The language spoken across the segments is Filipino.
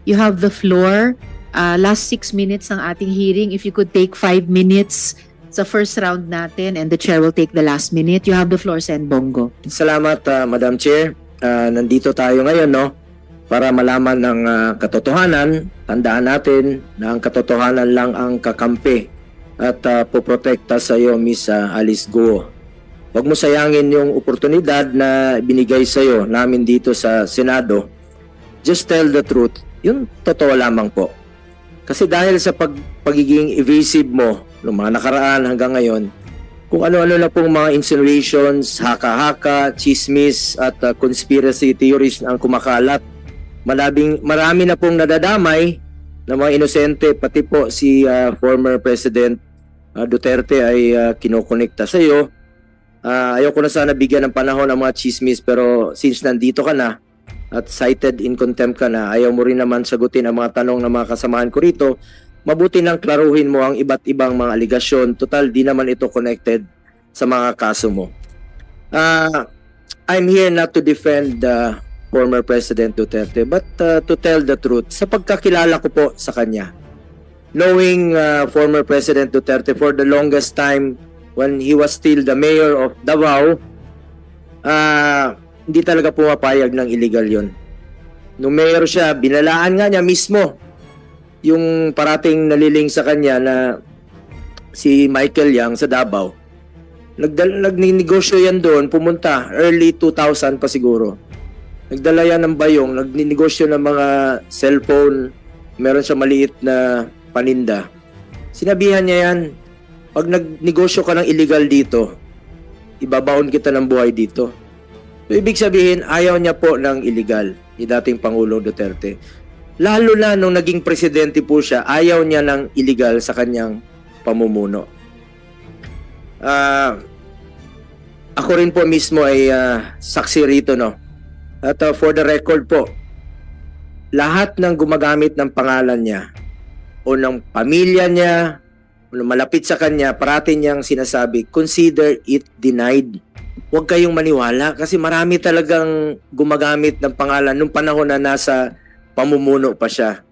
You have the floor. Last 6 minutes ng ating hearing. If you could take 5 minutes sa first round natin and the chair will take the last minute. You have the floor, Sen. Bongo. Salamat, Madam Chair. Nandito tayo ngayon, no? Para malaman ng katotohanan. Tandaan natin na ang katotohanan lang ang kakampi at poprotekta sa iyo, Miss Alice Guo. Huwag mo sayangin yung oportunidad na binigay sa iyo namin dito sa Senado. Just tell the truth. Yung totoo lamang po. Kasi dahil sa pagiging evasive mo noong mga nakaraan hanggang ngayon, kung ano-ano na pong mga insinuations, haka-haka, chismis at conspiracy theories ang kumakalat, marami na pong nadadamay na mga inosente, pati po si former President Duterte ay kinokonekta sa iyo. Ayoko na sana bigyan ng panahon ang mga chismis, pero since nandito ka na at cited in contempt ka na, ayaw mo rin naman sagutin ang mga tanong ng mga kasamahan ko rito, mabuti nang klaruhin mo ang iba't ibang mga aligasyon. Total, di naman ito connected sa mga kaso mo. I'm here not to defend former President Duterte, but to tell the truth. Sa pagkakilala ko po sa kanya, knowing former President Duterte for the longest time when he was still the mayor of Davao, hindi talaga pumapayag ng illegal yon. Nung mayor siya, binalaan nga niya mismo yung parating naliling sa kanya na si Michael Yang sa Davao. Nagninegosyo yan doon, pumunta, early 2000 pa siguro. Nagdala yan ng bayong, nagninegosyo ng mga cellphone, meron siya maliit na paninda. Sinabihan niya yan, pag nagnegosyo ka ng illegal dito, ibabaon kita ng buhay dito. So, ibig sabihin, ayaw niya po ng illegal, ni dating Pangulong Duterte. Lalo na nung naging presidente po siya, ayaw niya ng illegal sa kanyang pamumuno. Ako rin po mismo ay saksi rito, no? At for the record po, lahat ng gumagamit ng pangalan niya o ng pamilya niya o malapit sa kanya, parati niyang sinasabi, consider it denied. Huwag kayong maniwala kasi marami talagang gumagamit ng pangalan nung panahon na nasa pamumuno pa siya.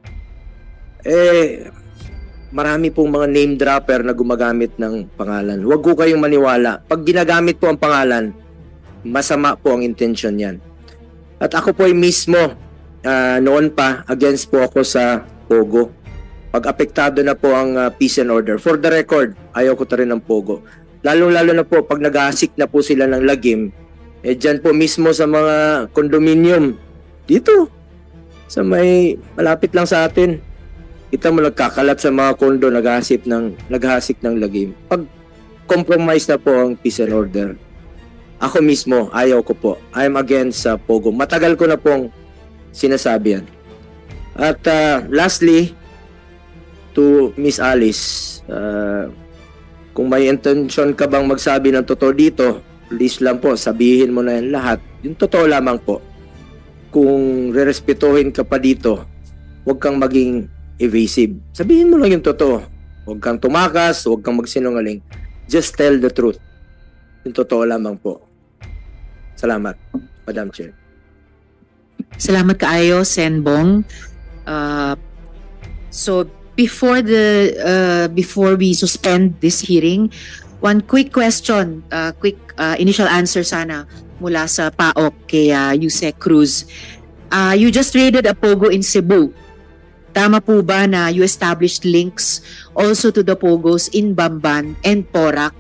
Marami pong mga name dropper na gumagamit ng pangalan. Huwag ko kayong maniwala. Pag ginagamit po ang pangalan, masama po ang intention yan. At ako po ay mismo, noon pa, against po ako sa Pogo. Pag apektado na po ang peace and order. For the record, ayaw ko ta rin ng Pogo. Lalo-lalo na po pag nag-aasik na po sila ng lagim, dyan po mismo sa mga condominium, dito, sa may malapit lang sa atin, kita mo nagkakalat sa mga kondo, nag-aasik ng lagim. Pag compromise na po ang peace and order, ako mismo, ayaw ko po. I'm against Pogo. Matagal ko na pong sinasabi yan. At lastly, to Miss Alice, kung may intention ka bang magsabi ng totoo dito, please lang po, sabihin mo na yan lahat. Yung totoo lamang po. Kung rerespetuhin ka pa dito, huwag kang maging evasive. Sabihin mo lang yung totoo. Huwag kang tumakas, huwag kang magsinungaling. Just tell the truth. Yung totoo lamang po. Salamat, Madam Chair. Salamat kaayo, Sen. Bong. So, before we suspend this hearing, one quick question, quick initial answer sana mula sa PAOK kay Yusek Cruz. You just raided a Pogo in Cebu. Tama po ba na you established links also to the Pogos in Bamban and Porac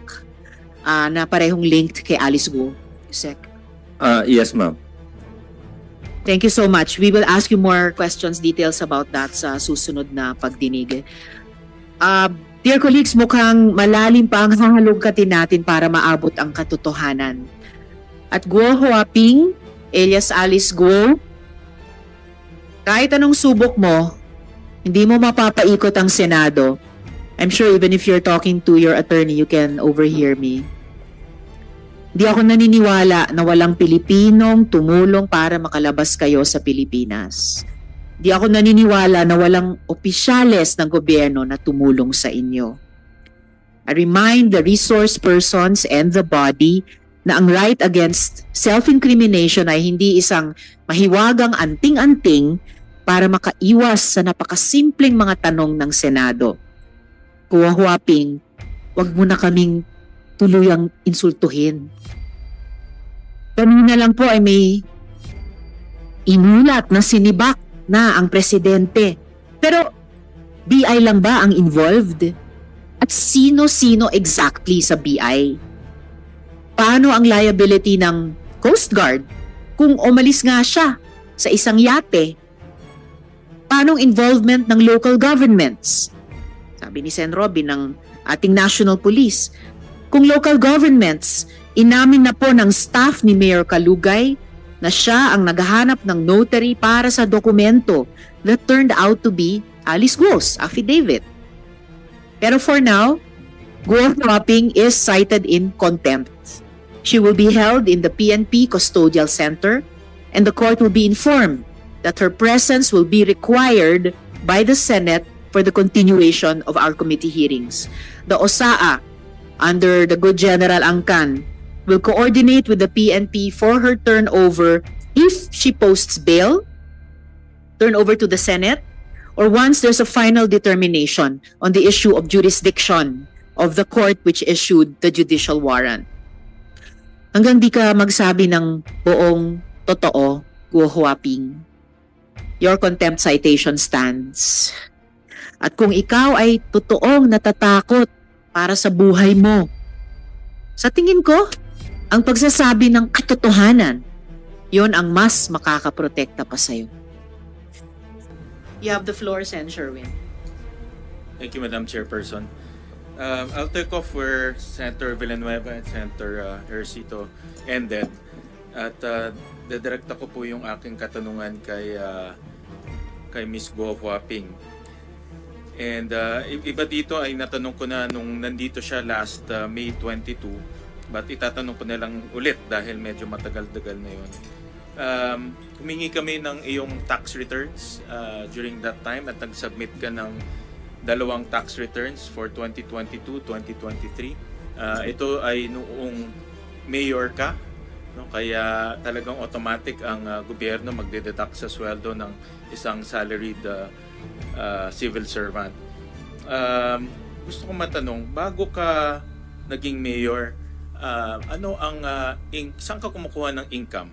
na parehong linked kay Alice Guo? Yusek? Yes, ma'am. Thank you so much. We will ask you more questions, details about that sa susunod na pagdinig. Dear colleagues, mukhang malalim pa ang hahalugkatin natin para maabot ang katotohanan. At Guo Huaping, alias Alice Guo, kahit anong subok mo, hindi mo mapapaikot ang Senado. I'm sure even if you're talking to your attorney, you can overhear me. Di ako naniniwala na walang Pilipinong tumulong para makalabas kayo sa Pilipinas. Di ako naniniwala na walang opisyales ng gobyerno na tumulong sa inyo. I remind the resource persons and the body na ang right against self-incrimination ay hindi isang mahiwagang anting-anting para makaiwas sa napakasimpleng mga tanong ng Senado. Kuya Huaping, wag mo na kaming tuluyang insultuhin. Kanina lang po ay may inulat na sinibak na ang presidente. Pero BI lang ba ang involved? At sino-sino exactly sa BI? Paano ang liability ng Coast Guard kung umalis nga siya sa isang yate? Paano ang involvement ng local governments? Sabi ni Sen. Robin ng ating National Police, kung local governments, inamin na po ng staff ni Mayor Kalugay na siya ang naghahanap ng notary para sa dokumento that turned out to be Alice Guo's affidavit. Pero for now, Guo Huaping is cited in contempt. She will be held in the PNP Custodial Center and the court will be informed that her presence will be required by the Senate for the continuation of our committee hearings. The OSAA, under the Good General Angkan, will coordinate with the PNP for her turnover if she posts bail, turnover to the Senate, or once there's a final determination on the issue of jurisdiction of the court which issued the judicial warrant. Hanggang di ka magsabi ng buong totoo, Guo Huaping, your contempt citation stands. At kung ikaw ay totoong natatakot para sa buhay mo, sa tingin ko, ang pagsasabi ng katotohanan, yon ang mas makakaprotekta pa sa'yo. You have the floor, Sen. Sherwin. Thank you, Madam Chairperson. I'll take off where Senator Villanueva and Senator Hercito ended. At dedirekta ko po yung aking katanungan kay Ms. Guo Huaping. And iba dito ay natanong ko na nung nandito siya last May 22. But itatanong ko na lang ulit dahil medyo matagal-tagal na yun. Humingi kami ng iyong tax returns during that time at nag-submit ka ng 2 tax returns for 2022-2023. Ito ay noong mayor ka, no? Kaya talagang automatic ang gobyerno magdededuct sa sweldo ng isang salaried civil servant. Gusto kong matanong, bago ka naging mayor, ano ang saan ka kumukuha ng income?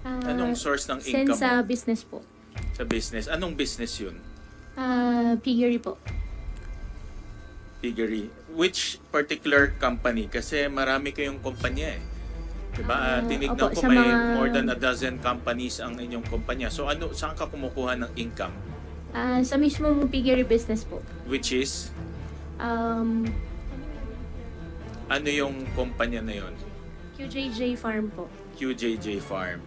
Anong source ng income Sa mo? business po. Sa business. Anong business yun? Piggery po. Piggery. Which particular company? Kasi marami kayong kumpanya eh. Diba? Tinignan opo, ko may more than a dozen companies ang inyong kumpanya. So saan ka kumukuha ng income? Sa mismong piggery business po. Which is? Ano yung kumpanya na yun? QJJ Farm po. QJJ Farm.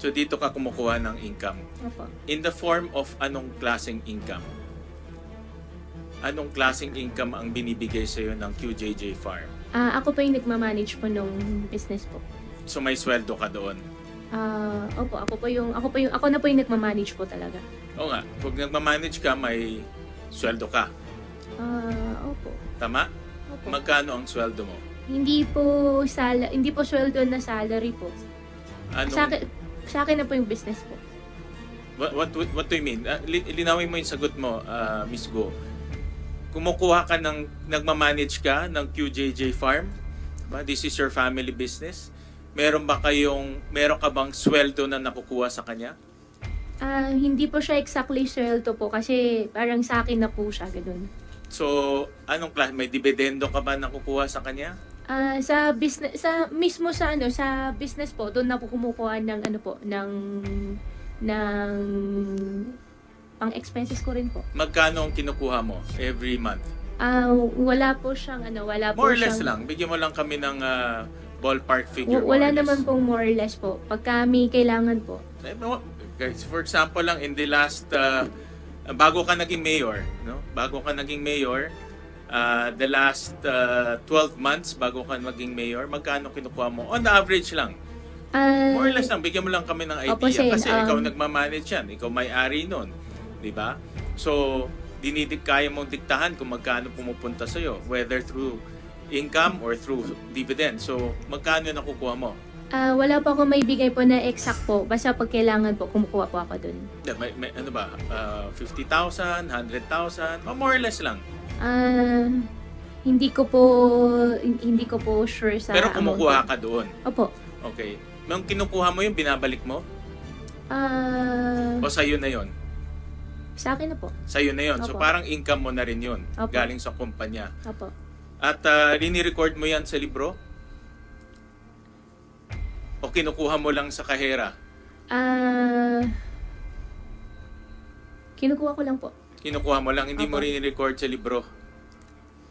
So dito ka kumukuha ng income. Opo. In the form of anong klaseng income? Anong klaseng income ang binibigay sa iyo ng QJJ Farm? Ako po yung nagmamanage po nung business po. So may sweldo ka doon? Opo, ako na po yung nagmamanage po talaga. Oo nga, pag nagmamanage ka, may sweldo ka. Opo. Tama? Opo. Magkano ang sweldo mo? Hindi po sweldo na salary po. Sa akin na po yung business po. What do you mean? Linawin mo yung sagot mo, Ms. Go. Kumukuha ka nagmamanage ka ng QJJ Farm? Diba? This is your family business? Meron ka bang sweldo na nakukuha sa kanya? Hindi po siya exactly sweldo po kasi parang sa akin na po siya, ganun. So, anong klase? May dividendo ka ba nakukuha sa kanya? Sa business, sa business po, doon na po kumukuha ng pang expenses ko rin po. Magkano ang kinukuha mo every month? Wala po siyang more or less lang. Bigyan mo lang kami ng ballpark figure. Wala naman pong more or less po. Pagka may kailangan po. Guys, for example lang, in the last bago ka naging mayor, no? The last 12 months bago ka maging mayor, magkano kinukuha mo? On the average lang. More or less lang, bigyan mo lang kami ng idea kasi ikaw nagmamanage yan, ikaw may-ari nun, di ba? So, kaya mong diktahan kung magkano pumupunta sa'yo, whether through income or through dividend. So, magkano nakukuha mo? Wala po ako may bigay po na exact po. Basta pag kailangan po, kumukuha po ako dun. May ano ba? 50,000, 100,000? More or less lang. Hindi ko po sure sa Pero kumukuha amount. ka doon? Opo. Okay. Nung kinukuha mo yun, binabalik mo? O sa'yo na yun? Sa akin na po. Sa'yo na yun. So Opo. parang income mo na rin yun. Opo. Galing sa kumpanya. Opo. At rini-record mo yan sa libro? O kinukuha mo lang sa kahera? Kinukuha ko lang po. Kinukuha mo lang, hindi mo Opo. rini-record sa libro?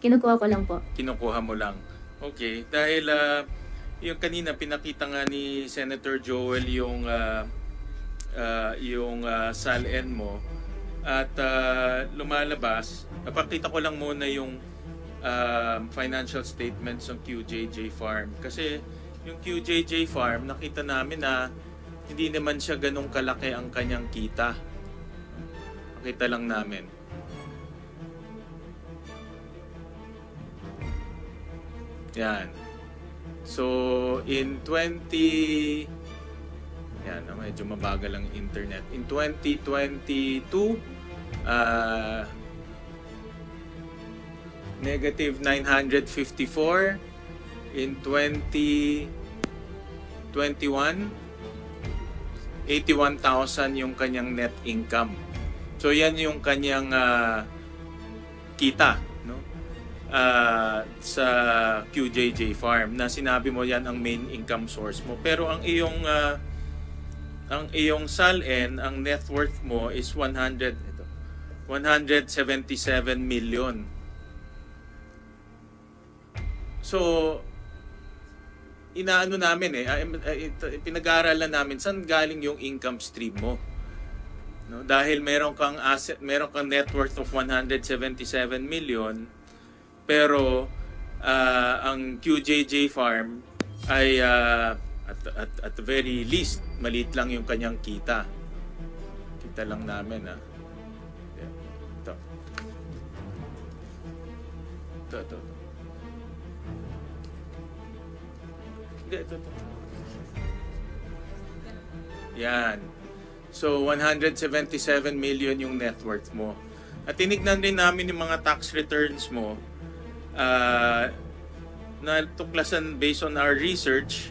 Kinukuha ko lang po. Kinukuha mo lang. Okay. Dahil yung kanina pinakita nga ni Senator Joel yung SALN mo at lumalabas. Napakita ko lang muna yung financial statements ng QJJ Farm. Kasi yung QJJ Farm, nakita namin na hindi naman siya ganong kalaki ang kanyang kita. Nakita lang namin. Yan. So, in 20... Yan, medyo mabagal ang internet. In 2022, negative 954. In 2021, 81,000 yung kanyang net income. So, yan yung kanyang kita, no? Sa QJJ Farm na sinabi mo yan ang main income source mo. Pero ang iyong SALN, ang net worth mo is 177 million. So, inaano namin pinag-aaralan namin saan galing yung income stream mo. No? Dahil meron kang net worth of 177 million, pero ang QJJ Farm ay at the very least maliit lang yung kanyang kita. Kita lang namin Ito. Ito. Yan. So 177 million yung net worth mo. At tinignan din namin yung mga tax returns mo. Na tuklasan based on our research,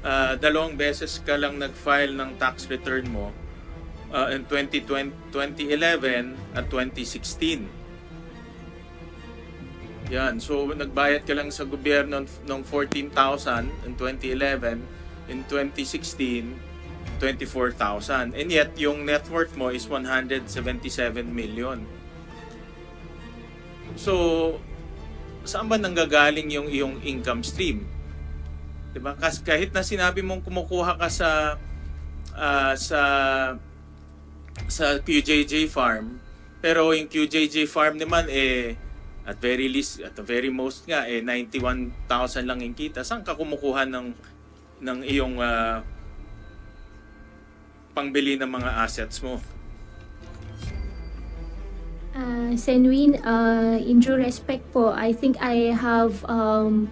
2 beses ka lang nag-file ng tax return mo in 2011 at 2016. Yan, so nagbayad ka lang sa gobyerno ng 14,000 in 2011, in 2016, 24,000. And yet, yung net worth mo is 177 million. So, saan ba nanggagaling yung iyong income stream? Diba? Kasi kahit na sinabi mong kumukuha ka sa QJJ Farm, pero yung QJJ Farm naman at very least, at the very most nga 91,000 lang yung kita. Saan ka kumukuha ng iyong pangbili ng mga assets mo? Senwin, in due respect po, I think I have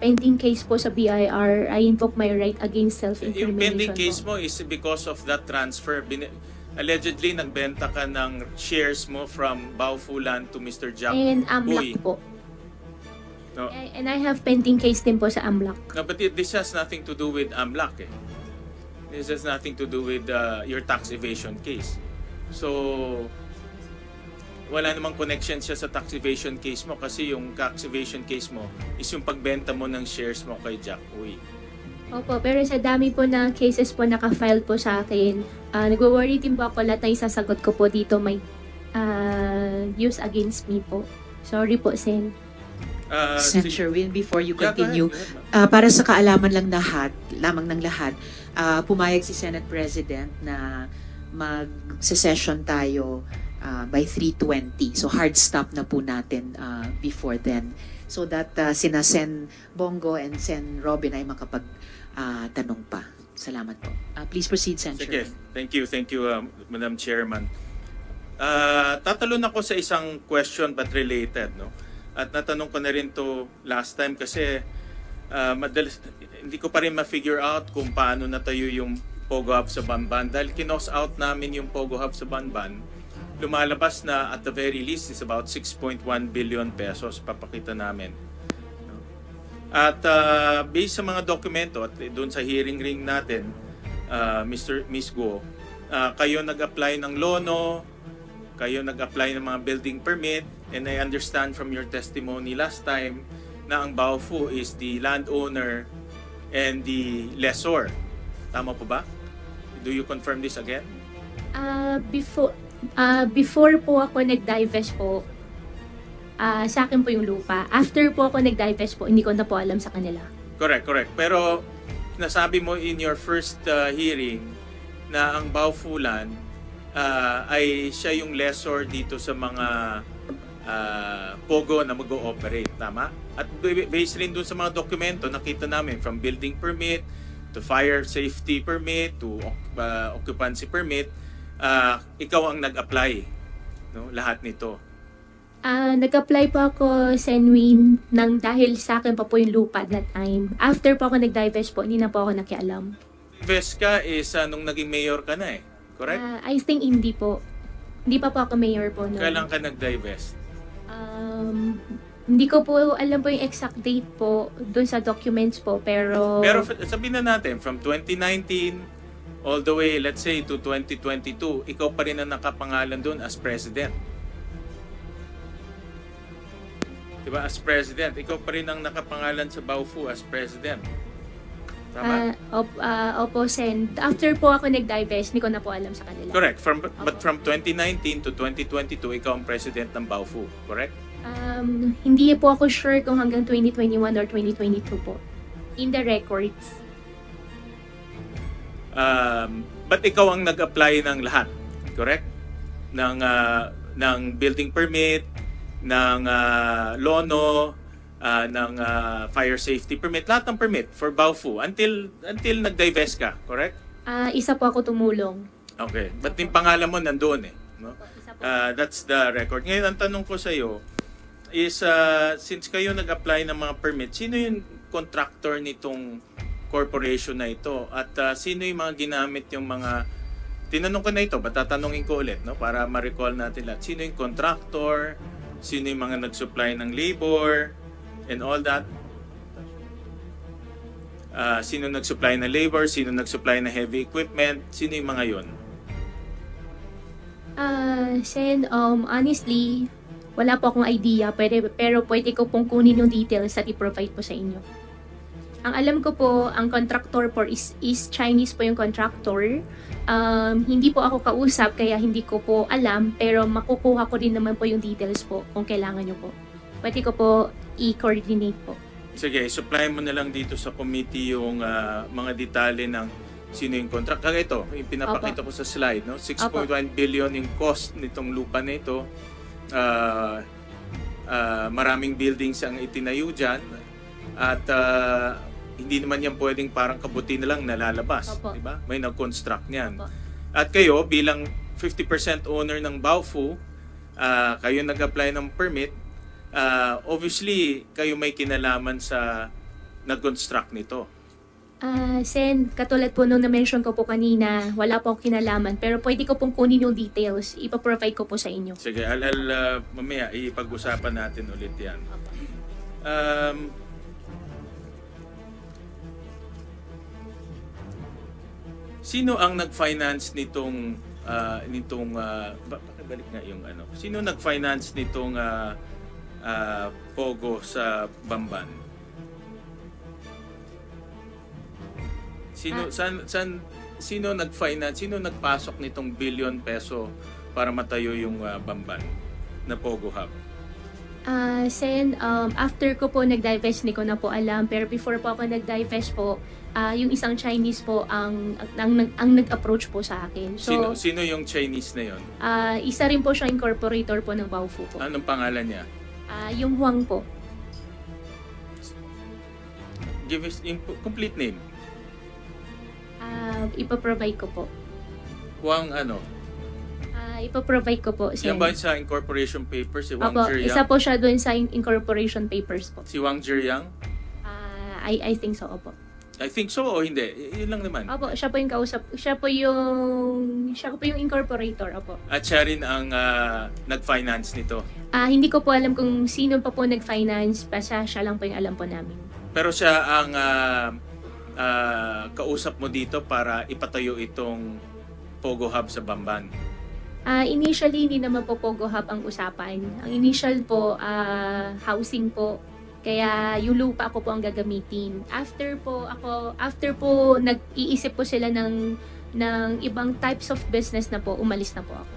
pending case po sa BIR. I invoke my right against self-incrimination. Yung pending case po mo is because of that transfer. Allegedly, nagbenta ka ng shares mo from Baofulan to Mr. Jack and Uy. AMLAC po. No. And I have pending case din po sa AMLAC. No, but this has nothing to do with AMLAC. This has nothing to do with your tax evasion case. So, wala namang connection siya sa tax evasion case mo kasi yung tax evasion case mo is yung pagbenta mo ng shares mo kay Jack Uy. Opo, pero sa dami po ng cases po naka-file po sa akin, nag-worry din po ako lahat na isasagot ko po dito may use against me po. Sorry po, Sen. Sen. Sherwin, before you Yeah, go continue, ahead. para sa kaalaman lamang ng lahat, pumayag si Senate President na mag-session tayo by 3:20. So hard stop na po natin before then. So that sina Sen Bongo and Sen Robin ay makapag-tanong pa. Salamat po. Please proceed, Sen. Sige, thank you, Madam Chairman. Tatalon ako sa isang question but related, no? At natanong ko na rin to last time kasi madalas, hindi ko pa rin ma-figure out kung paano natayo yung Pogo Hub sa Banban. Dahil kinos out namin yung Pogo Hub sa Banban, lumalabas na at the very least is about 6.1 billion pesos papakita namin. At based sa mga dokumento at doon sa hearing ring natin, Miss Go, kayo nag-apply ng lono, kayo nag-apply ng mga building permit, and I understand from your testimony last time na ang Baofu is the landowner and the lessor. Tama po ba? Do you confirm this again? Before po ako nag-divest po, sa akin po yung lupa. After po ako nag-divest po, hindi ko na po alam sa kanila. Correct. Pero nasabi mo in your first hearing na ang Baofu land ay siya yung lessor dito sa mga Pogo na mag-ooperate, tama? At based rin dun sa mga dokumento, nakita namin from building permit to fire safety permit to occupancy permit, ikaw ang nag-apply, no? Lahat nito. Nag-apply po ako, Senwin, nang dahil sa akin pa po yung lupa that time. After po ako nag-divest po, hindi na po ako nakialam. Divest ka is nung naging mayor ka na correct? I think hindi po. Hindi pa po ako mayor po noon. Kailan ka nag-divest? Hindi ko po alam po yung exact date po dun sa documents po, pero sabihin na natin, from 2019 all the way, let's say, to 2022, ikaw pa rin ang nakapangalan dun as president. Diba? As president, ikaw pa rin ang nakapangalan sa Baofu as president. Tama? Opo, Sen. After po ako nag-divest, hindi ko na po alam sa kanila. Correct. But from 2019 to 2022, ikaw ang president ng Baofu. Correct? Hindi po ako sure kung hanggang 2021 or 2022 po. In the records. But ikaw ang nag-apply ng lahat. Correct? Ng building permit, ng lono, ng fire safety permit, lahat ng permit for Baofu until nag-divest ka, correct? Isa po ako tumulong. Okay, but yung pangalan mo nandoon no? That's the record. Ngayon, ang tanong ko sa iyo is, since kayo nag-apply ng mga permit, sino yung contractor nitong corporation na ito? At sino yung mga ginamit yung mga, tinanong ko na ito, but tatanungin ko ulit, no? Para ma-recall natin lahat. Sino yung contractor? Sino yung mga nag-supply ng labor? And all that. Sino nag-supply ng labor? Sino nag-supply ng heavy equipment? Sino yung mga yun? Sen, honestly, wala po akong idea, pero pwede ko pong kunin yung details at i-provide po sa inyo. Ang alam ko po, ang contractor po is Chinese po yung contractor. Hindi po ako kausap, kaya hindi ko po alam, pero makukuha ko din naman po yung details po kung kailangan nyo po. Pwede ko po i-coordinate po. Sige, supply mo na lang dito sa committee yung mga detalye ng sino yung contract. Kaya ito, yung pinapakita ko sa slide, no? 6.1 billion yung cost nitong lupa na ito. Maraming buildings ang itinayo dyan. At hindi naman yan pwedeng parang kabuti na lang nalalabas. Diba? May nag-construct niyan. At kayo, bilang 50% owner ng Baofu, kayo nag-apply ng permit, obviously, kayo may kinalaman sa nag-construct nito. Sen, katulad po nung na-mention ko po kanina, wala po akong kinalaman, pero pwede ko pong kunin yung details, ipaprovide ko po sa inyo. Sige, mamaya ipag-usapan natin ulit yan. Sino ang nag-finance nitong balik nga yung ano? Sino nag-finance nitong Pogo sa Bamban? Sino nag-finance? Sino nagpasok nitong billion peso para matayo yung Bamban na Pogo Hub? Sen, after ko po nag-divest, hindi ko na po alam, pero before po ako nag-divest po, yung isang Chinese po ang nag-approach po sa akin. So, sino yung Chinese na yon? Isa rin po siya incorporator po ng Baofu po. Anong pangalan niya? Yung Huang po. Give us yung complete name. Ipaprovide ko po. Huang ano? Ipaprovide ko po. Yan ba sa incorporation papers? Si Wang Zhiyang? Isa po siya doon sa incorporation papers po. Si Wang Zhiyang? I think so, opo. I think so o hindi? Yun lang naman. Opo, siya po yung kausap. Siya po yung incorporator, opo. At siya rin ang nag-finance nito. Hindi ko po alam kung sino pa po nag-finance, basta siya lang po yung alam po namin. Pero siya ang kausap mo dito para ipatayo itong Pogo Hub sa Bamban. Initially, hindi naman po Pogo Hub ang usapan. Ang initial po, housing po. Kaya yung lupa ko po ang gagamitin. After po nag-iisip po sila ng ibang types of business na po, umalis na po ako.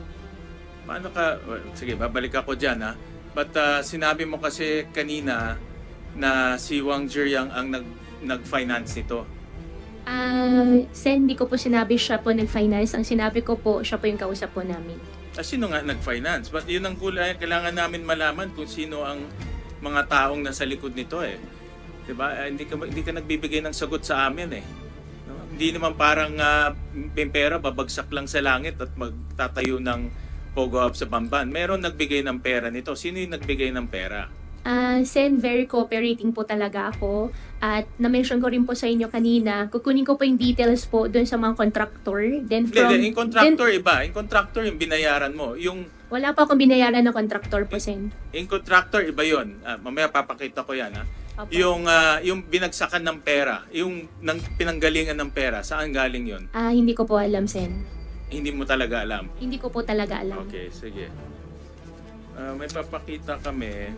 Paano ka, sige, babalik ako dyan ha. But sinabi mo kasi kanina na si Wang Zhiyang ang nag-finance nito. Sen, hindi ko po sinabi siya po nag-finance. Ang sinabi ko po, siya po yung kausap po namin. Sino nga nag-finance? But yun ang kailangan namin malaman kung sino ang mga taong nasa likod nito eh. 'Di ba? Hindi ka nagbibigay ng sagot sa amin eh. No? Hindi naman parang pera babagsak lang sa langit at magtatayo ng Pogo Hub sa Bamban. Meron nagbigay ng pera nito. Sino yung nagbigay ng pera? Sen, very cooperating po talaga ako. At na-mention ko rin po sa inyo kanina, kukunin ko po yung details po doon sa mga contractor. Then yung contractor iba. Yung contractor yung binayaran mo. Wala pa akong binayaran ng contractor po, Sen. Yung contractor iba yun. Mamaya papakita ko yan ha. Opo. Yung binagsakan ng pera, yung pinanggalingan ng pera, saan galing yun? Hindi ko po alam, Sen. Hindi mo talaga alam? Hindi ko po talaga alam. Okay, sige. May papakita kami.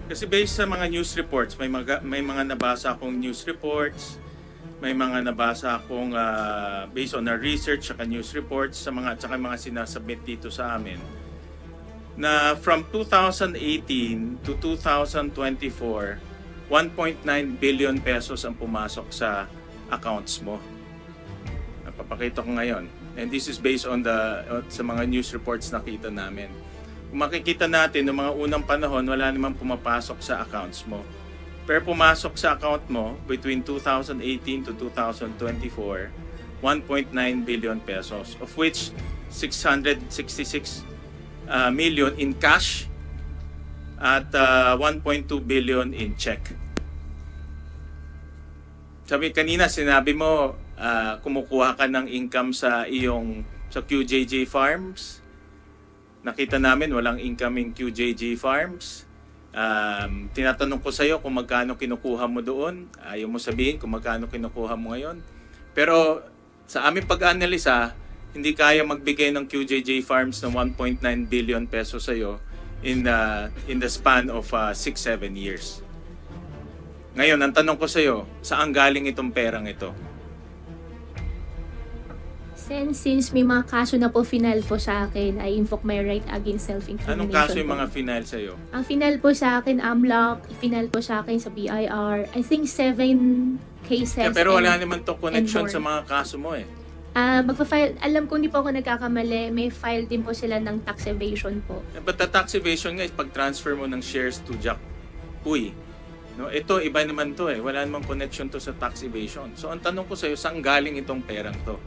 Kasi based sa mga news reports, may mga nabasa akong news reports, may mga nabasa akong based on our research at news reports sa mga sinasubmit dito sa amin na from 2018 to 2024, 1.9 billion pesos ang pumasok sa accounts mo. Papakita ko ngayon. And this is based on sa mga news reports nakita namin. Kung makikita natin, noong mga unang panahon, wala namang pumapasok sa accounts mo. Pero pumasok sa account mo between 2018 to 2024, 1.9 billion pesos, of which 666 million in cash at 1.2 billion in check. Sinabi mo, kumukuha ka ng income sa QJJ Farms. Nakita namin walang income in QJJ Farms. Tinatanong ko sa iyo kung magkano kinukuha mo doon. Ayaw mo sabihin kung magkano kinukuha mo ngayon. Pero sa aming pag-analisa, hindi kaya magbigay ng QJJ Farms ng 1.9 billion pesos sa iyo in the span of 6-7 years. Ngayon, ang tanong ko sa iyo, saan galing itong perang ito? Since may mga kaso na po final po sa akin, I invoke my right against self-incrimination. Anong kaso yung po. mga final sa iyo? Ang final po sa akin, AMLAC, final po sa akin sa BIR, I think 7 cases. Pero wala naman to connection sa mga kaso mo eh. Magpa-file, alam ko hindi po ako nagkakamali, may file din po sila ng tax evasion po. But the tax evasion nga is pag-transfer mo ng shares to Jack Uy. No, ito iba naman to eh. Wala namang connection to sa tax evasion. So ang tanong ko sa iyo, saan galing itong perang to?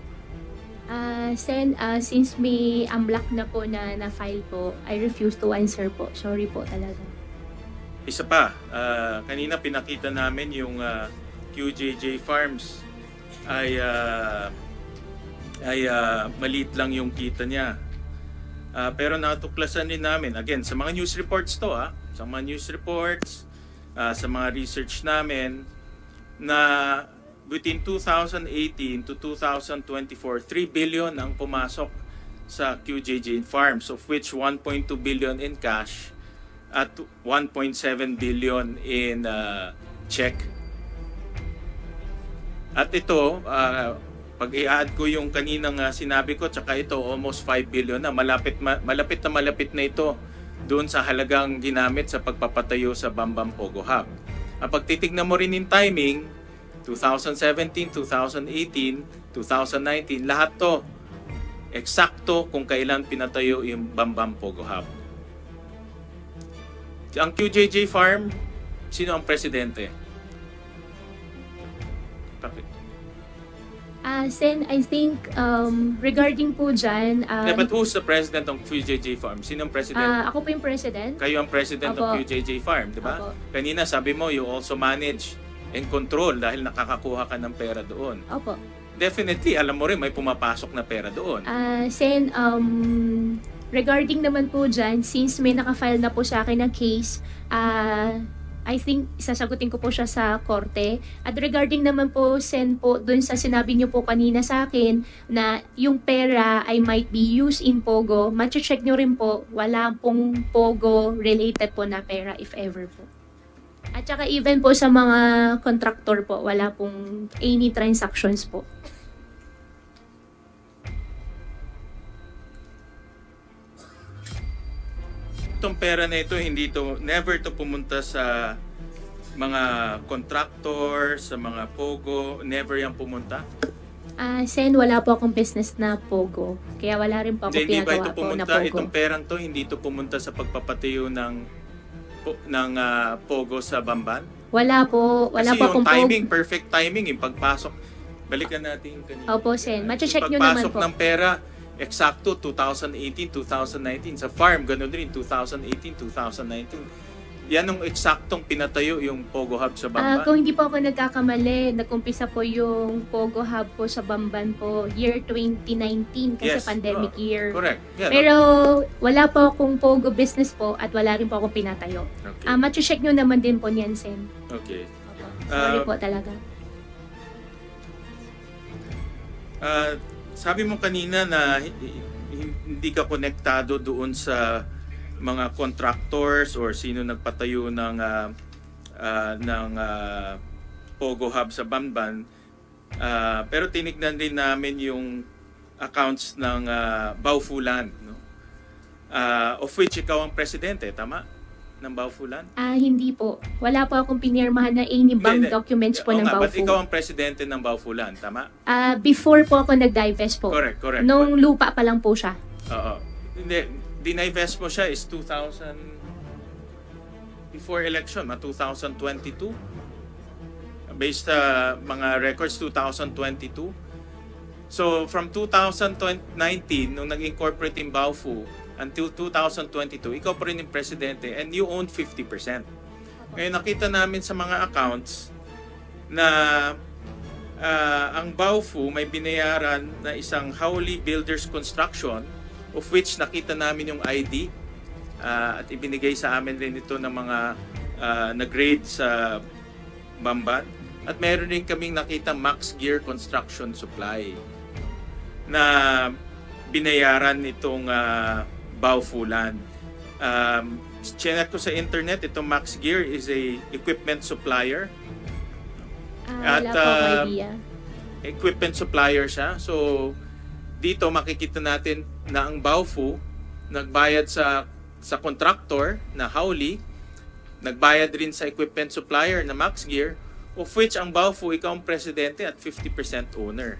Since may AMLAC na po na file po, I refuse to answer po. Sorry po talaga. Isa pa, kanina pinakita namin yung QJJ Farms ay maliit lang yung kita niya. Pero natuklasan din namin, again, sa mga news reports to, sa mga news reports, sa mga research namin, na between 2018 to 2024, 3 billion ang pumasok sa QJJ Farms, of which 1.2 billion in cash at 1.7 billion in check. At ito, pag i-add ko yung kaninang sinabi ko, tsaka ito, almost 5 billion na. Malapit na ito doon sa halagang ginamit sa pagpapatayo sa Bamban Pogo Hub. Pag titignan mo rin in timing, 2017, 2018, 2019, lahat to eksakto kung kailan pinatayo yung Bamban Pogo Hub. Ang QJJ Farm, sino ang presidente? Sen, I think regarding po dyan, But who's the president ng QJJ Farm? Sino ang president? ako po yung president. Kayo ang president Opo. ng QJJ Farm, di ba? Opo. Kanina sabi mo, you also manage and control dahil nakakakuha ka ng pera doon. Opo. Definitely, alam mo rin, may pumapasok na pera doon. Sen, regarding naman po dyan, since may nakafile na po sa akin na case, I think sasagutin ko po siya sa korte. At regarding naman po, Sen, po, dun sa sinabi niyo po kanina sa akin na yung pera ay might be used in Pogo, matche-check niyo rin po, wala pong Pogo related po na pera if ever po. At saka even po sa mga contractor po, wala pong any transactions po. Itong pera na ito, never to pumunta sa mga contractor, sa mga Pogo, never yan pumunta. Sen, wala po akong business na Pogo. Kaya wala rin po ako Hindi ba pinagawa ito po na pumunta, Pogo. itong perang to, hindi to pumunta sa pagpapatayo ng Pogo sa Bamban? Wala po Kasi akong yung timing, Pogo. perfect timing, yung pagpasok. Balikan natin kanina. Opo, Sen. Matche-check nyo naman Pagpasok po. ng pera, eksakto 2018, 2019. Sa farm, ganun rin, 2018, 2019. Yan ang eksaktong pinatayo yung Pogo Hub sa Bamban. Kung hindi po ako nagkakamali, nag-umpisa po yung Pogo Hub po sa Bamban po year 2019 kasi Yes, pandemic year. Correct. Yeah, Pero wala po akong Pogo business po at wala rin po akong pinatayo. okay. Matche-check nyo naman din po niyan, Sen. Okay. Opo. Sorry po talaga. Sabi mo kanina na hindi ka konektado doon sa mga contractors or sino nagpatayo ng Pogo Hub sa Bamban. Pero tinignan din namin yung accounts ng Baofu-Land, no? Of which ikaw ang presidente, tama? Ng Baofu-Land? Hindi po. Wala po akong pinirmahan na any bank documents po Oo ng nga, but Baofu. ikaw ang presidente ng Baofu-Land, tama? Before po ako nag-divest po. Correct. Nung lupa pa lang po siya. Oo. Hindi, dinivest mo siya is 2000 before election, 2022. Based sa mga records 2022. So from 2019 nung nag-incorporate in Baofu until 2022, ikaw pa rin yung presidente and you own 50%. Ngayon nakita namin sa mga accounts na ang Baofu may binayaran na isang Howley Builders Construction, of which nakita namin yung ID at ibinigay sa amin rin ito ng mga nag-grade sa Bamban. At meron rin kaming nakita Max Gear Construction Supply na binayaran itong Baofu-Land. Chinek ko sa internet, itong Max Gear is a equipment supplier. Wala po akong idea. Equipment supplier siya. So dito makikita natin na ang Baofu nagbayad sa contractor na Howley, nagbayad rin sa equipment supplier na Max Gear, of which ang Baofu ikaw ang presidente at 50% owner.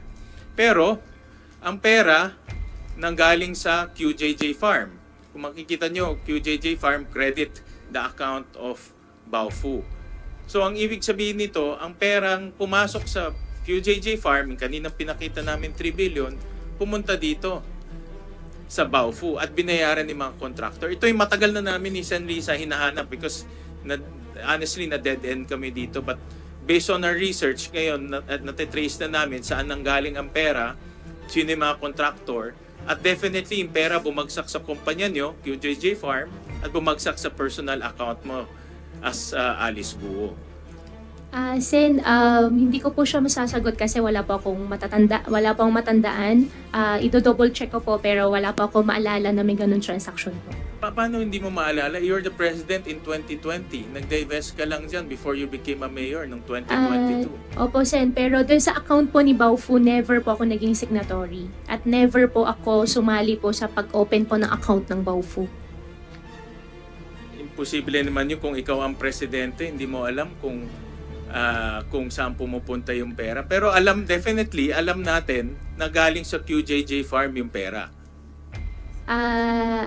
Pero ang pera nanggaling sa QJJ Farm. Kung makikita nyo, QJJ Farm credit the account of Baofu. So ang ibig sabihin nito, ang perang pumasok sa QJJ Farm, yung kaninang pinakita namin 3 billion, pumunta dito sa Baofu at binayaran ni mga contractor. Ito yung matagal na namin ni Sen Risa hinahanap because honestly na dead end kami dito, but based on our research ngayon natitrace na namin saan nanggaling ang pera, sino yung mga contractor, at definitely yung pera bumagsak sa kumpanya nyo, QJJ Farm, at bumagsak sa personal account mo as Alice Guo. Sen, hindi ko po siya masasagot kasi wala pa akong matandaan. Ito-double check ko po pero wala pa akong maalala na may ganun transaction po. Paano hindi mo maalala? You're the president in 2020. Nag-divest ka lang dyan before you became a mayor noong 2022. Opo, Sen. Pero dun sa account po ni Baofu, never po ako naging signatory. At never po ako sumali po sa pag-open po ng account ng Baofu. Imposible naman yun kung ikaw ang presidente, hindi mo alam kung saan pumupunta yung pera. Pero definitely, alam natin na galing sa QJJ Farm yung pera.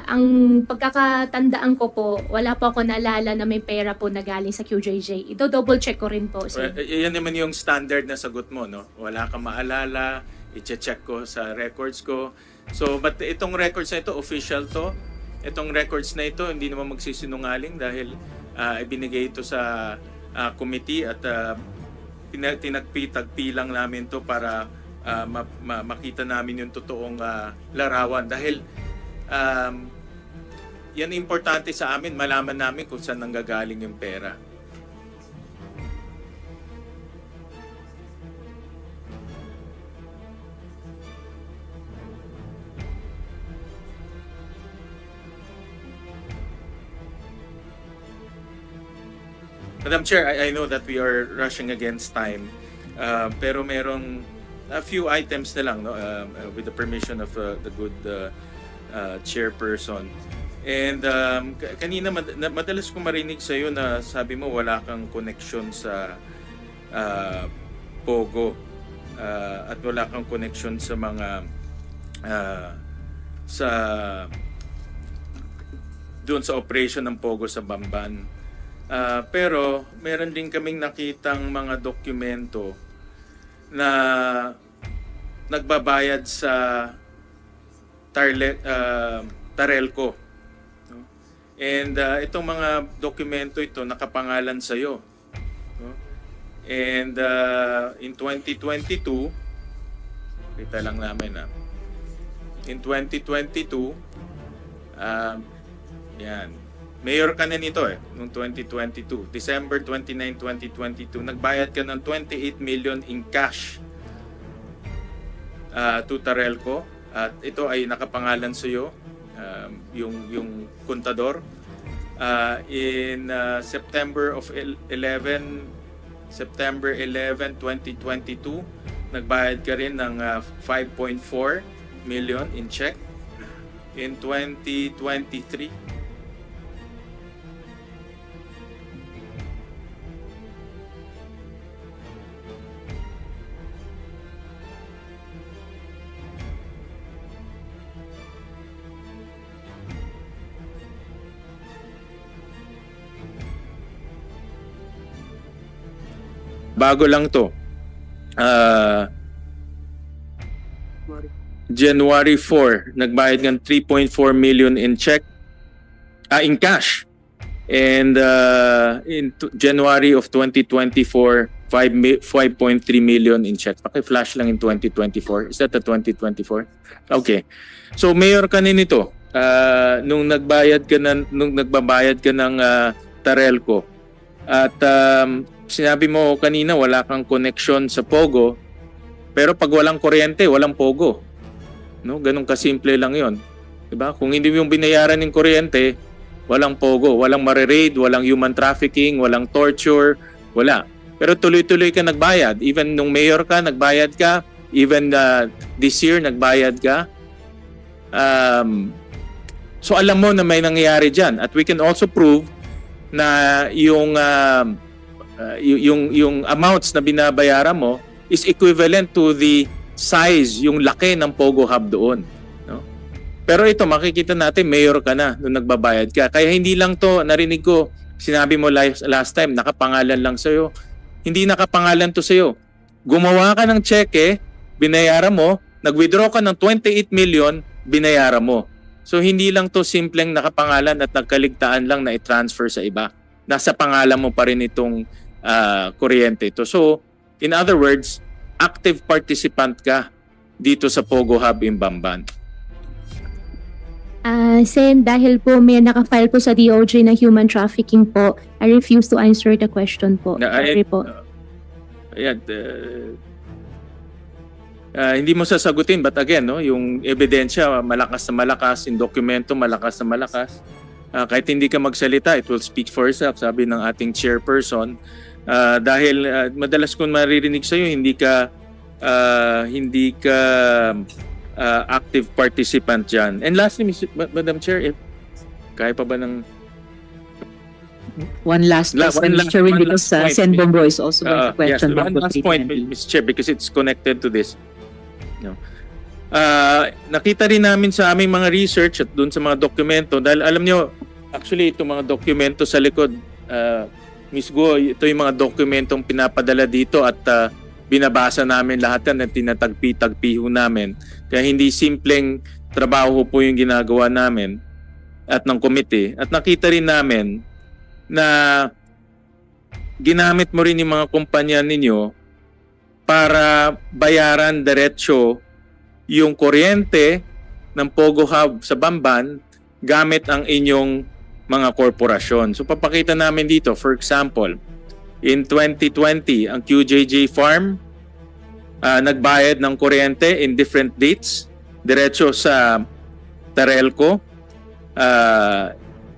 Ang pagkakatandaan ko po, wala po ako naalala na may pera po na galing sa QJJ. Ito double check ko rin po. Yan naman yung standard na sagot mo, no? Wala kang maalala, i-check ko sa records ko. So, but itong records na ito, official to. Itong records na ito, hindi naman magsisinungaling dahil ibinigay ito sa committee at tinagpi lang namin to para makita namin yung totoong larawan. Dahil yan importante sa amin, malaman namin kung saan nanggagaling yung pera. Madam Chair, I know that we are rushing against time, pero merong a few items na lang, no, with the permission of the good chairperson. And kanina madalas ko marinig sa iyo na sabi mo wala kang connection sa Pogo at wala kang connection sa mga doon sa operation ng Pogo sa Bamban. Pero meron din kaming nakitang mga dokumento na nagbabayad sa Tarelco. And itong mga dokumento ito nakapangalan sa iyo. And in 2022, kita lang namin in 2022, yan. Mayor ka na nito noong 2022. December 29, 2022, nagbayad ka ng 28 million in cash to Tarelco. At ito ay nakapangalan sa iyo, yung kontador. In September 11, 2022, nagbayad ka rin ng 5.4 million in check. In 2023, bago lang to. January 4, nagbayad ng 3.4 million in check, in cash. And in January of 2024, 5.3 million in check. Paki-flash lang in 2024. Is that the 2024? Okay. So mayor ka nito nung nagbayad ka nung nagbabayad ka ng Tarelco. At sinabi mo kanina wala kang connection sa Pogo, pero pag walang kuryente, walang Pogo. No, ganun kasimple lang 'yon. 'Di ba? Kung hindi mo yung binayaran ng kuryente, walang Pogo, walang mare-raid, walang human trafficking, walang torture, wala. Pero tuloy-tuloy ka nagbayad. Even nung mayor ka, nagbayad ka. Even this year, nagbayad ka. So alam mo na may nangyayari dyan. At we can also prove na yung amounts na binabayaran mo is equivalent to the size, yung laki ng Pogo Hub doon. No? Pero ito, makikita natin, mayor ka na nung nagbabayad ka. Kaya hindi lang to, narinig ko, sinabi mo last time, nakapangalan lang sa'yo. Hindi nakapangalan to sa'yo. Gumawa ka ng cheque, binayaran mo, nag-withdraw ka ng 28 million, binayaran mo. So hindi lang to simpleng nakapangalan at nagkaligtaan lang na i-transfer sa iba. Nasa pangalan mo pa rin itong kuryente ito. So, in other words, active participant ka dito sa Pogo Hub in Bamban. Sen, dahil po may nakafile po sa DOJ na human trafficking po, I refuse to answer the question po. Sorry po. Hindi mo sasagutin, but again, no, yung ebidensya malakas na malakas, yung dokumento malakas na malakas. Kahit hindi ka magsalita, it will speak for itself, sabi ng ating chairperson. Dahil madalas kong maririnig sa iyo, hindi ka active participant dyan. And lastly, Madam Chair, kaya pa ba ng... One last question, Mr. Chairman, because Sen Bongbro is also going to question. Yes, one last point, Mr. Chair, because it's connected to this. No. Nakita rin namin sa aming mga research at dun sa mga dokumento, dahil alam nyo, actually, itong mga dokumento sa likod, Ms. Go, ito yung mga dokumentong pinapadala dito at binabasa namin lahat yan at tinatagpi-tagpi ho namin. Kaya hindi simpleng trabaho po yung ginagawa namin at ng komite. At nakita rin namin na ginamit mo rin yung mga kumpanya ninyo para bayaran diretsyo yung kuryente ng Pogo Hub sa Bamban gamit ang inyong mga korporasyon. So papakita namin dito, for example, in 2020, ang QJJ Farm nagbayad ng kuryente in different dates, diretso sa Terelco.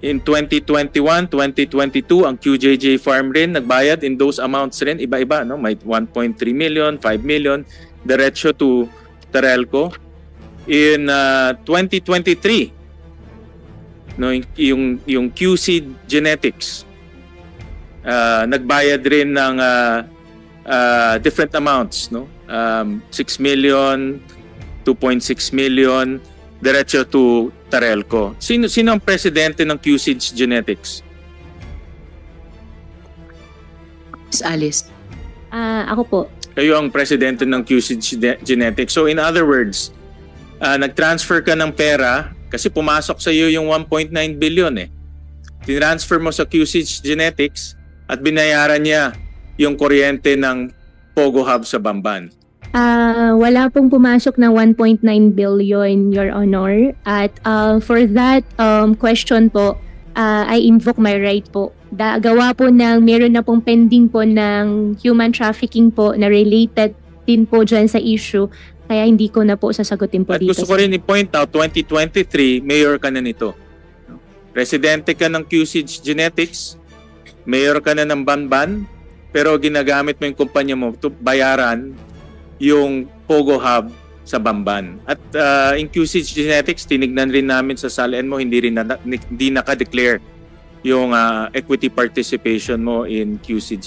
In 2021, 2022, ang QJJ Farm rin nagbayad in those amounts rin, iba-iba, no? May 1.3 million, 5 million, diretso to Terelco. In 2023, no, yung QC Genetics nagbayad rin ng different amounts, no? 6 million, 2.6 million, diretso to Terelco. Sino ang presidente ng QC Genetics? Ms. Alice. Ako po. Kayo ang presidente ng QC Genetics. So in other words, nag-transfer ka ng pera kasi pumasok sa iyo yung 1.9 billion eh. Tinransfer mo sa QC Genetics at binayaran niya yung kuryente ng Pogo Hub sa Bamban. Wala pong pumasok ng 1.9 billion, Your Honor. At for that question po, I invoke my right po. Gawa po meron na pong pending po ng human trafficking po na related din po dyan sa issue. Kaya hindi ko na po sasagutin po At dito. gusto ko rin i-point out, 2023, mayor ka na nito. Presidente ka ng QC Genetics, mayor ka na ng Bamban, pero ginagamit mo yung kumpanya mo to bayaran yung Pogo Hub sa Bamban. At in QC Genetics, tinignan rin namin sa salin mo, hindi naka-declare yung equity participation mo in QC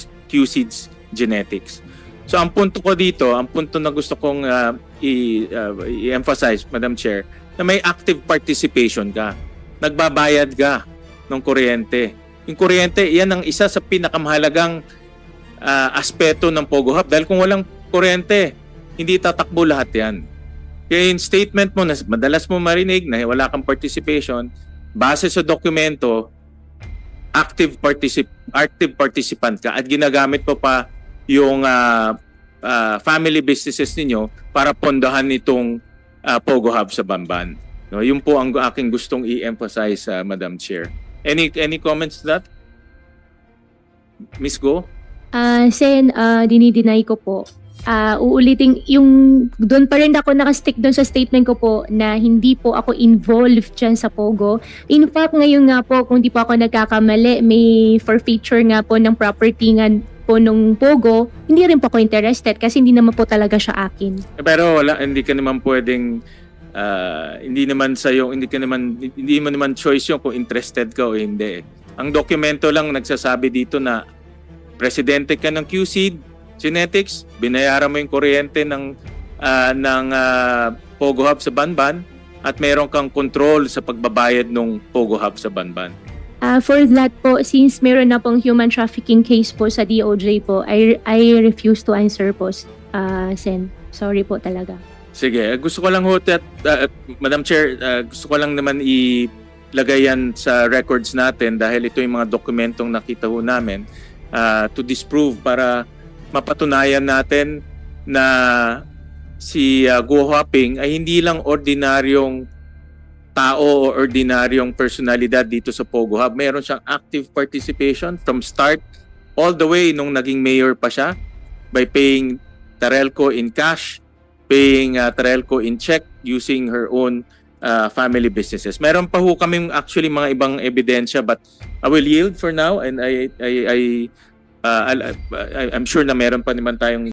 Genetics. So ang punto ko dito, ang punto na gusto kong i-emphasize, Madam Chair, na may active participation ka. Nagbabayad ka ng kuryente. Yung kuryente, yan ang isa sa pinakamahalagang aspeto ng Pogo Hub. Dahil kung walang kuryente, hindi tatakbo lahat yan. Kaya yung statement mo na madalas mo marinig na wala kang participation, base sa dokumento, active participant ka at ginagamit mo pa yung family businesses ninyo para pondahan itong Pogo Hub sa Bamban. No, yun po ang aking gustong i-emphasize, Madam Chair. Any comments to that? Ms. Go? Sen, dinideny ko po. Uulitin, doon pa rin ako nakastick doon sa statement ko po na hindi po ako involved dyan sa Pogo. In fact, ngayon nga po, kung di po ako nagkakamali, may forfeiture nga po ng property nga po nung Pogo, hindi rin po ako interested kasi hindi naman po talaga siya akin. Pero hindi ka naman pwedeng hindi mo naman choice yung kung interested ka o hindi. Ang dokumento lang nagsasabi dito na presidente ka ng QC Genetics, binayaran mo yung kuryente ng Pogo Hub sa Banban at meron kang control sa pagbabayad ng Pogo Hub sa Banban. For that po, since meron na pong human trafficking case po sa DOJ po, I refuse to answer po, Sen. Sorry po talaga. Sige, gusto ko lang Madam Chair, gusto ko lang naman ilagay yan sa records natin dahil ito yung mga dokumentong nakita ho namin to disprove para mapatunayan natin na si Guo Huaping ay hindi lang ordinaryong tao o ordinaryong personalidad dito sa Pogo Hub. Meron siyang active participation from start all the way nung naging mayor pa siya by paying Terelco in cash, paying Terelco in check using her own family businesses. Meron pa ho kaming actually mga ibang ebidensya but I will yield for now and I'm sure na meron pa naman tayong